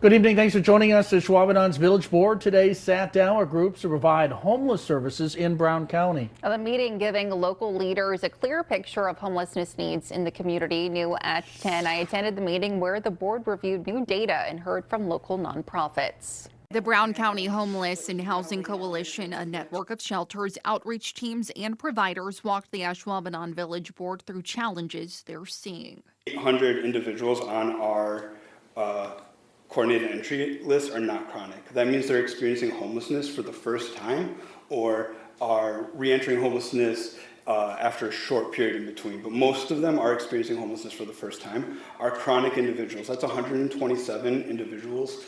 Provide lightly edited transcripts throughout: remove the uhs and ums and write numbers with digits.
Good evening. Thanks for joining us. Ashwaubenon's Village Board today sat down with groups to provide homeless services in Brown County. Now, the meeting giving local leaders a clear picture of homelessness needs in the community. New at 10, I attended the meeting where the board reviewed new data and heard from local nonprofits. The Brown County Homeless and Housing Coalition, a network of shelters, outreach teams, and providers, walked the Ashwaubenon Village Board through challenges they're seeing. 800 individuals on our coordinated entry list are not chronic. That means they're experiencing homelessness for the first time or are re-entering homelessness after a short period in between. But most of them are experiencing homelessness for the first time. Are chronic individuals. That's 127 individuals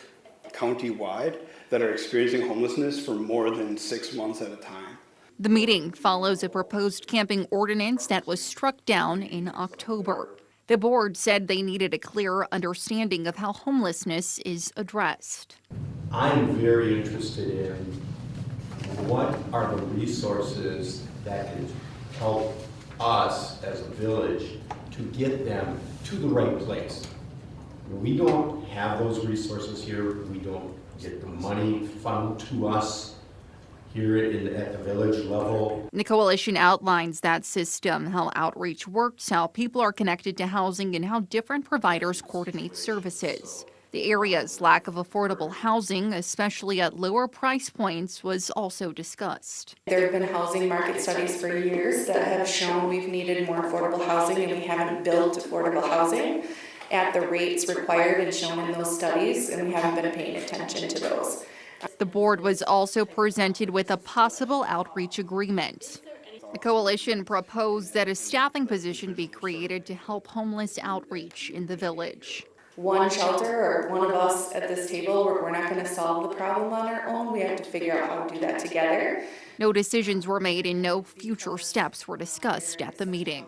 county-wide that are experiencing homelessness for more than 6 months at a time. The meeting follows a proposed camping ordinance that was struck down in October. The board said they needed a clearer understanding of how homelessness is addressed. I'm very interested in what are the resources that can help us as a village to get them to the right place. We don't have those resources here. We don't get the money funneled to us here at the village level. The coalition outlines that system, how outreach works, how people are connected to housing, and how different providers coordinate services. The area's lack of affordable housing, especially at lower price points, was also discussed. There have been housing market studies for years that have shown we've needed more affordable housing, and we haven't built affordable housing at the rates required and shown in those studies, and we haven't been paying attention to those. The board was also presented with a possible outreach agreement. The coalition proposed that a staffing position be created to help homeless outreach in the village. One shelter or one of us at this table, we're not going to solve the problem on our own. We have to figure out how to do that together. No decisions were made and no future steps were discussed at the meeting.